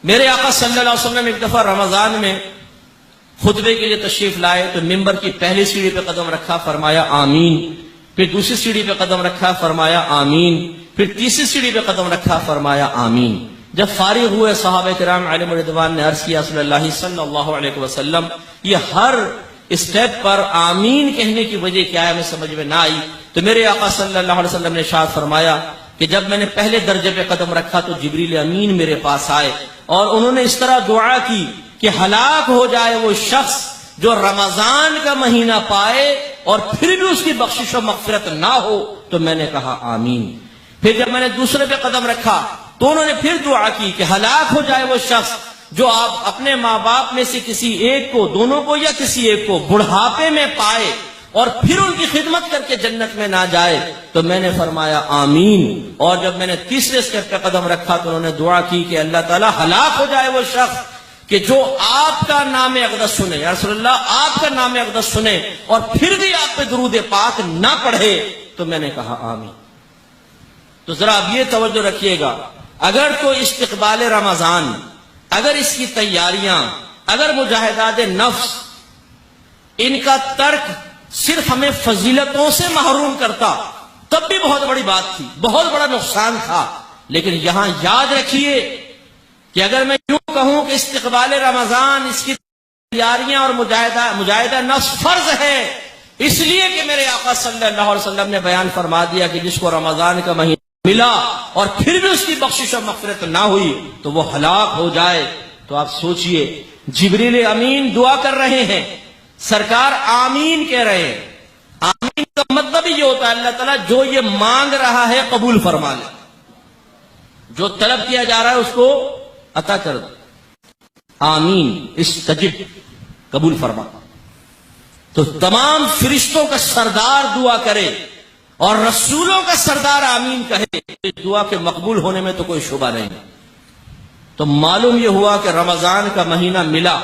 میرے آقا صلی اللہ علیہ وسلم ایک دفعہ رمضان میں خطبے کے لیے تشریف لائے تو ممبر کی پہلی سیڑھی پہ قدم رکھا، فرمایا آمین، پھر دوسری سیڑھی پہ قدم رکھا، فرمایا آمین، پھر تیسری سیڑھی پہ قدم رکھا، فرمایا آمین۔ جب فارغ ہوئے صحابہ کرام علیہم رضوان نے عرض کیا رسول اللہ صلی اللہ علیہ وسلم یہ ہر اسٹیپ پر آمین کہنے کی وجہ کیا ہے، ہمیں سمجھ میں نہ آئی۔ تو میرے آقا صلی اللہ علیہ وسلم نے ارشاد فرمایا کہ جب میں نے پہلے درجے پہ قدم رکھا تو جبریل امین میرے پاس آئے اور انہوں نے اس طرح دعا کی کہ ہلاک ہو جائے وہ شخص جو رمضان کا مہینہ پائے اور پھر بھی اس کی بخشش و مغفرت نہ ہو۔ تو میں نے کہا آمین۔ پھر جب میں نے دوسرے پہ قدم رکھا تو انہوں نے پھر دعا کی کہ ہلاک ہو جائے وہ شخص جو آپ اپنے ماں باپ میں سے کسی ایک کو، دونوں کو یا کسی ایک کو بڑھاپے میں پائے اور پھر ان کی خدمت کر کے جنت میں نہ جائے۔ تو میں نے فرمایا آمین۔ اور جب میں نے تیسرے اسٹیپ پہ قدم رکھا تو انہوں نے دعا کی کہ اللہ تعالیٰ ہلاک ہو جائے وہ شخص کہ جو آپ کا نام اقدس سنے، یا رسول اللہ آپ کا نام اقدس سنے اور پھر بھی آپ پہ درود پاک نہ پڑھے۔ تو میں نے کہا آمین۔ تو ذرا اب یہ توجہ رکھیے گا، اگر تو استقبال رمضان، اگر اس کی تیاریاں، اگر مجاہدات نفس، ان کا ترک صرف ہمیں فضیلتوں سے محروم کرتا تب بھی بہت بڑی بات تھی، بہت بڑا نقصان تھا۔ لیکن یہاں یاد رکھیے کہ اگر میں یوں کہوں کہ استقبال رمضان، اس کی تیاریاں اور مجاہدہ نفس فرض ہے، اس لیے کہ میرے آقا صلی اللہ علیہ وسلم نے بیان فرما دیا کہ جس کو رمضان کا مہینہ ملا اور پھر بھی اس کی بخشش و مغفرت نہ ہوئی تو وہ ہلاک ہو جائے۔ تو آپ سوچئے، جبریل امین دعا کر رہے ہیں، سرکار آمین کہہ رہے ہیں۔ آمین کا مطلب یہ ہوتا ہے اللہ تعالیٰ جو یہ مانگ رہا ہے قبول فرما لے، جو طلب کیا جا رہا ہے اس کو عطا کر دے۔ آمین استجب، قبول فرما۔ تو تمام فرشتوں کا سردار دعا کرے اور رسولوں کا سردار آمین کہے، اس دعا کے مقبول ہونے میں تو کوئی شبہ نہیں۔ تو معلوم یہ ہوا کہ رمضان کا مہینہ ملا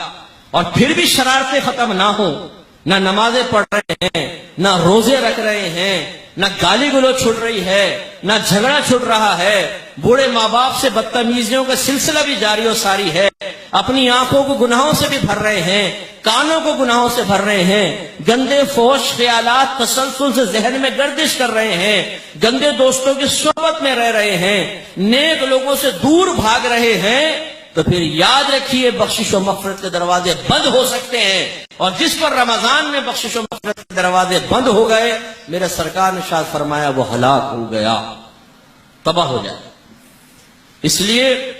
اور پھر بھی شرارتیں ختم نہ ہوں، نہ نمازیں پڑھ رہے ہیں، نہ روزے رکھ رہے ہیں، نہ گالی گلوچ چھوٹ رہی ہے، نہ جھگڑا چھوٹ رہا ہے، بوڑھے ماں باپ سے بدتمیزیوں کا سلسلہ بھی جاری و ساری ہے، اپنی آنکھوں کو گناہوں سے بھی بھر رہے ہیں، کانوں کو گناہوں سے بھر رہے ہیں، گندے فحش خیالات تسلسل سے ذہن میں گردش کر رہے ہیں، گندے دوستوں کی صحبت میں رہ رہے ہیں، نیک لوگوں سے دور بھاگ رہے ہیں، تو پھر یاد رکھیے بخشش و مغفرت کے دروازے بند ہو سکتے ہیں۔ اور جس پر رمضان میں بخشش و مغفرت کے دروازے بند ہو گئے، میرے سرکار نے ارشاد فرمایا وہ ہلاک ہو گیا، تباہ ہو جائے۔ اس لیے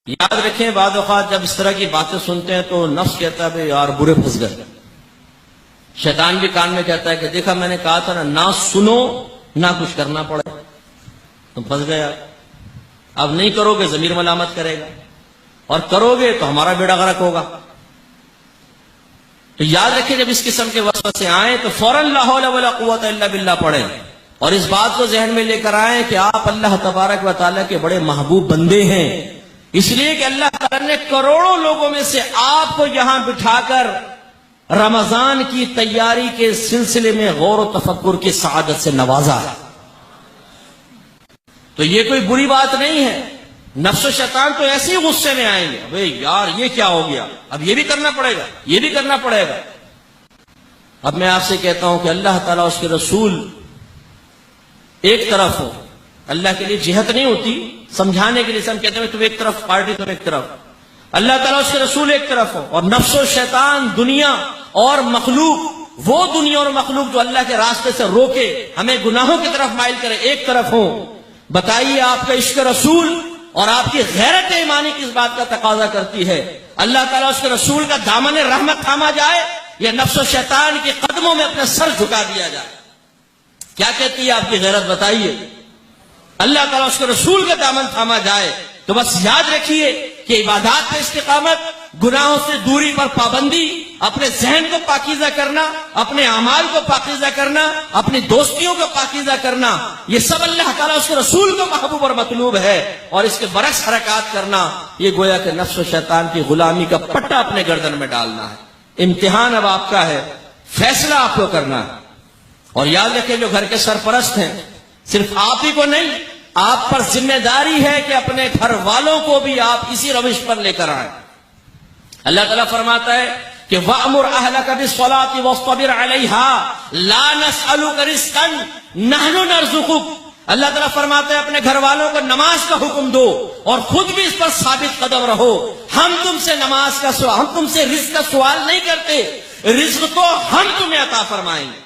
یاد رکھیں، بعض اوقات جب اس طرح کی باتیں سنتے ہیں تو نفس کہتا ہے بھئی یار برے پھنس گئے، شیطان بھی کان میں کہتا ہے کہ دیکھا میں نے کہا تھا نہ سنو نہ کچھ کرنا پڑے، تم پھنس گیا، اب نہیں کرو گے ضمیر ملامت کرے گا، اور کرو گے تو ہمارا بیڑا غرق ہوگا۔ تو یاد رکھیں جب اس قسم کے وسوسے آئیں تو فوراً لا حول ولا قوت الا باللہ پڑھیں، اور اس بات کو ذہن میں لے کر آئیں کہ آپ اللہ تبارک و تعالیٰ کے بڑے محبوب بندے ہیں، اس لیے کہ اللہ تعالیٰ نے کروڑوں لوگوں میں سے آپ کو یہاں بٹھا کر رمضان کی تیاری کے سلسلے میں غور و تفکر کی سعادت سے نوازا ہے۔ تو یہ کوئی بری بات نہیں ہے۔ نفس و شیطان تو ایسے ہی غصے میں آئیں گے، بھئی یار یہ کیا ہو گیا، اب یہ بھی کرنا پڑے گا، یہ بھی کرنا پڑے گا۔ اب میں آپ سے کہتا ہوں کہ اللہ تعالیٰ اس کے رسول ایک طرف ہو، اللہ کے لیے جہت نہیں ہوتی، سمجھانے کے لیے ہم کہتے ہیں تم ایک طرف پارٹی، تم ایک طرف، اللہ تعالیٰ اس کے رسول ایک طرف ہو، اور نفس و شیطان دنیا اور مخلوق، وہ دنیا اور مخلوق جو اللہ کے راستے سے روکے، ہمیں گناہوں کی طرف مائل کرے، ایک طرف ہو۔ بتائیے آپ کا عشق رسول اور آپ کی غیرت ایمانی کس بات کا تقاضا کرتی ہے؟ اللہ تعالیٰ اس کے رسول کا دامن رحمت تھاما جائے یا نفس و شیطان کے قدموں میں اپنا سر جھکا دیا جائے؟ کیا کہتی ہے آپ کی غیرت؟ بتائیے۔ اللہ تعالیٰ اس کے رسول کا دامن تھاما جائے تو بس یاد رکھیے کہ عبادات پہ استقامت، گناہوں سے دوری پر پابندی، اپنے ذہن کو پاکیزہ کرنا، اپنے اعمال کو پاکیزہ کرنا، اپنی دوستیوں کو پاکیزہ کرنا، یہ سب اللہ تعالیٰ اس کے رسول کو محبوب اور مطلوب ہے۔ اور اس کے برعکس حرکات کرنا یہ گویا کہ نفس و شیطان کی غلامی کا پٹا اپنے گردن میں ڈالنا ہے۔ امتحان اب آپ کا ہے، فیصلہ آپ کو کرنا ہے۔ اور یاد رکھیں جو گھر کے سرپرست ہیں، صرف آپ ہی کو نہیں، آپ پر ذمہ داری ہے کہ اپنے گھر والوں کو بھی آپ اسی روش پر لے کر آئیں۔ اللہ تعالیٰ فرماتا ہے کہ وَأْمُرْ أَهْلَكَ بِالصَّلَاةِ وَاصْطَبِرْ عَلَيْهَا لَا نَسْأَلُكَ رِزْقًا نَحْنُ نَرْزُقُكَ۔ اللہ تعالیٰ فرماتا ہے اپنے گھر والوں کو نماز کا حکم دو اور خود بھی اس پر ثابت قدم رہو۔ ہم تم سے نماز کا سوال، ہم تم سے رزق کا سوال نہیں کرتے، رزق تو ہم تمہیں عطا فرمائیں گے۔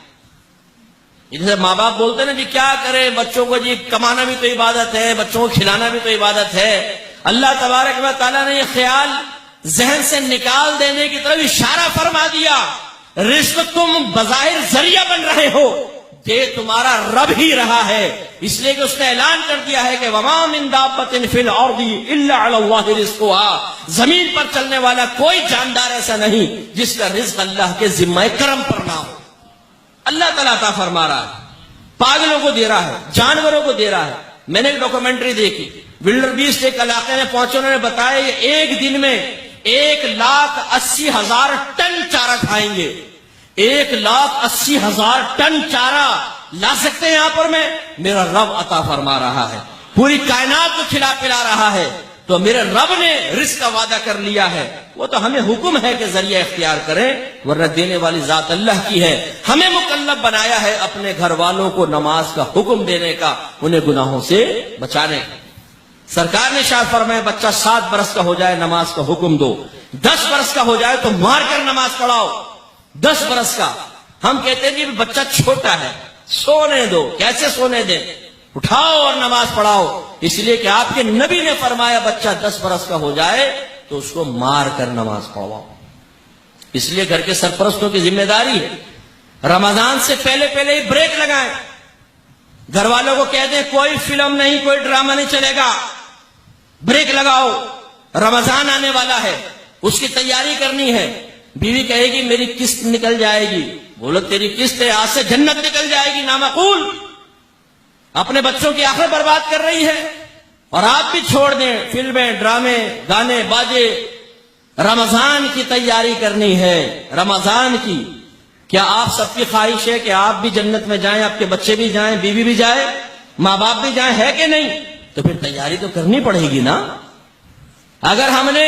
جیسے ماں باپ بولتے ہیں نا جی کیا کرے بچوں کو، جی کمانا بھی تو عبادت ہے، بچوں کو کھلانا بھی تو عبادت ہے۔ اللہ تبارک و تعالیٰ نے یہ خیال ذہن سے نکال دینے کی طرف اشارہ فرما دیا، رزق تم بظاہر ذریعہ بن رہے ہو، دے تمہارا رب ہی رہا ہے، اس لیے کہ اس نے اعلان کر دیا ہے کہ وَمَا مِن دَابَّةٍ فِي الْأَرْضِ إِلَّا عَلَى اللَّهِ رِزْقُهَا، زمین پر چلنے والا کوئی جاندار ایسا نہیں جس کا رزق اللہ کے ذمہ کرم پر نہ ہو۔ اللہ تعالیٰ عطا فرما رہا ہے، پاگلوں کو دے رہا ہے، جانوروں کو دے رہا ہے۔ میں نے ایک ڈاکومنٹری دیکھی، ولڈر بیسٹ ایک علاقے میں پہنچے، انہوں نے بتایا کہ ایک دن میں 1,80,000 ٹن چارہ کھائیں گے۔ 1,80,000 ٹن چارہ لا سکتے ہیں یہاں پر میں؟ میرا رب عطا فرما رہا ہے، پوری کائنات کو کھلا پلا رہا ہے، تو میرے رب نے رزق کا وعدہ کر لیا ہے، وہ تو ہمیں حکم ہے کہ ذریعہ اختیار کریں، ورنہ دینے والی ذات اللہ کی ہے۔ ہمیں مکلف بنایا ہے اپنے گھر والوں کو نماز کا حکم دینے کا، انہیں گناہوں سے بچانے کا۔ سرکار نے ارشاد فرمایا بچہ 7 برس کا ہو جائے نماز کا حکم دو، 10 برس کا ہو جائے تو مار کر نماز پڑھاؤ۔ 10 برس کا ہم کہتے ہیں کہ بچہ چھوٹا ہے سونے دو، کیسے سونے دیں؟ اٹھاؤ اور نماز پڑھاؤ، اس لیے کہ آپ کے نبی نے فرمایا بچہ 10 برس کا ہو جائے تو اس کو مار کر نماز پڑھواؤ۔ اس لیے گھر کے سرپرستوں کی ذمہ داری ہے رمضان سے پہلے ہی بریک لگائیں، گھر والوں کو کہہ دیں کوئی فلم نہیں، کوئی ڈرامہ نہیں چلے گا، بریک لگاؤ، رمضان آنے والا ہے، اس کی تیاری کرنی ہے۔ بیوی کہے گی میری قسط نکل جائے گی، بولو تیری قسط ہے، آج سے جنت نکل جائے گی، نامعقول، اپنے بچوں کی آخرت برباد کر رہی ہے۔ اور آپ بھی چھوڑ دیں فلمیں، ڈرامے، گانے باجے، رمضان کی تیاری کرنی ہے، رمضان کی۔ کیا آپ سب کی خواہش ہے کہ آپ بھی جنت میں جائیں، آپ کے بچے بھی جائیں، بیوی بھی جائے، ماں باپ بھی جائیں، ہے کہ نہیں؟ تو پھر تیاری تو کرنی پڑے گی نا۔ اگر ہم نے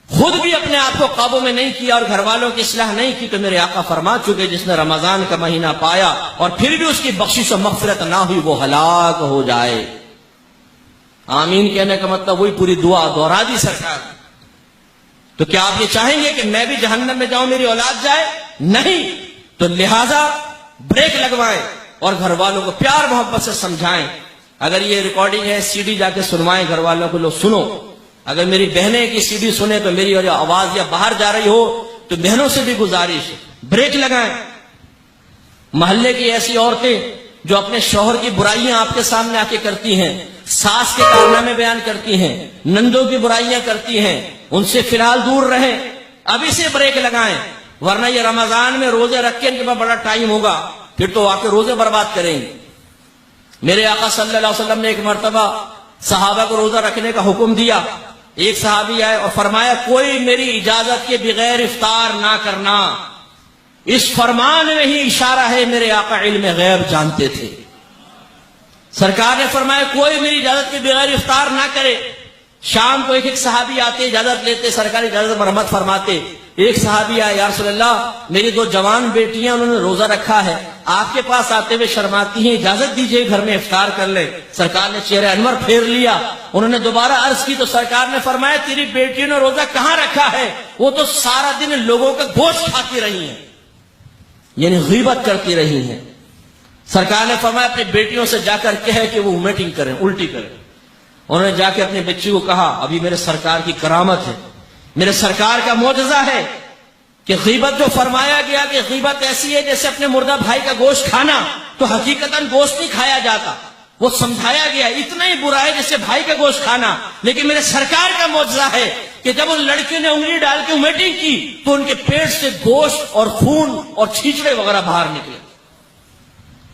خود بھی اپنے آپ کو قابو میں نہیں کیا اور گھر والوں کی اصلاح نہیں کی تو میرے آقا فرما چکے جس نے رمضان کا مہینہ پایا اور پھر بھی اس کی بخشش و مغفرت نہ ہوئی وہ ہلاک ہو جائے۔ آمین کہنے کا مطلب وہی پوری دعا دہرا دی سرکار۔ تو کیا آپ یہ چاہیں گے کہ میں بھی جہنم میں جاؤں، میری اولاد جائے؟ نہیں، تو لہذا بریک لگوائیں اور گھر والوں کو پیار محبت سے سمجھائیں۔ اگر یہ ریکارڈنگ ہے سی ڈی جا کے سنوائیں گھر والوں کو، لو سنو۔ اگر میری بہنیں کی سی ڈی سنیں تو میری آواز یا باہر جا رہی ہو تو بہنوں سے بھی گزارش بریک لگائیں۔ محلے کی ایسی عورتیں جو اپنے شوہر کی برائیاں آپ کے سامنے آ کے کرتی ہیں، ساس کے کارنامے بیان کرتی ہیں، نندوں کی برائیاں کرتی ہیں، ان سے فی الحال دور رہیں، ابھی سے بریک لگائیں، ورنہ یہ رمضان میں روزے رکھ کے ان کے پاس بڑا ٹائم ہوگا، پھر تو آ کے روزے برباد کریں گے۔ میرے آقا صلی اللہ علیہ وسلم نے ایک مرتبہ صحابہ کو روزہ رکھنے کا حکم دیا۔ ایک صحابی آئے اور فرمایا کوئی میری اجازت کے بغیر افطار نہ کرنا۔ اس فرمان میں ہی اشارہ ہے میرے آقا علم غیب جانتے تھے۔ سرکار نے فرمایا کوئی میری اجازت کے بغیر افطار نہ کرے۔ شام کو ایک صحابی آتے، اجازت لیتے، سرکار اجازت مرحمت فرماتے۔ ایک صحابی آئے، یا رسول اللہ میری 2 جوان بیٹیاں انہوں نے روزہ رکھا ہے، آپ کے پاس آتے ہوئے شرماتی ہیں، اجازت دیجئے گھر میں افطار کر لیں۔ سرکار نے چہرہ انور پھیر لیا، انہوں نے دوبارہ عرض کی تو سرکار نے فرمایا تیری بیٹیوں نے روزہ کہاں رکھا ہے، وہ تو سارا دن لوگوں کا گوشت کھاتی رہی ہیں، یعنی غیبت کرتی رہی ہیں۔ سرکار نے فرمایا اپنی بیٹیوں سے جا کر کہے کہ وہ ومیٹنگ کریں، الٹی کریں۔ انہوں نے جا کے اپنی بچی کو کہا ابھی میرے سرکار کی کرامت ہے، میرے سرکار کا معجزہ ہے کہ غیبت جو فرمایا گیا کہ غیبت ایسی ہے جیسے اپنے مردہ بھائی کا گوشت کھانا، تو حقیقتاً گوشت نہیں کھایا جاتا، وہ سمجھایا گیا اتنا ہی برا ہے جیسے بھائی کا گوشت کھانا، لیکن میرے سرکار کا معجزہ ہے کہ جب ان لڑکیوں نے انگلی ڈال کے میٹنگ کی تو ان کے پیٹ سے گوشت اور خون اور چھیچڑے وغیرہ باہر نکلے۔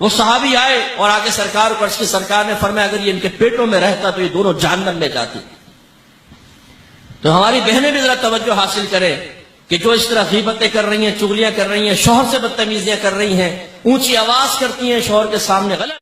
وہ صحابی آئے اور آگے سرکار کو عرض کی، سرکار نے فرمایا اگر یہ ان کے پیٹوں میں رہتا تو یہ دونوں جہنم میں جاتی۔ تو ہماری بہنیں بھی ذرا توجہ حاصل کریں کہ جو اس طرح غیبتیں کر رہی ہیں، چغلیاں کر رہی ہیں، شوہر سے بدتمیزیاں کر رہی ہیں، اونچی آواز کرتی ہیں شوہر کے سامنے، غلط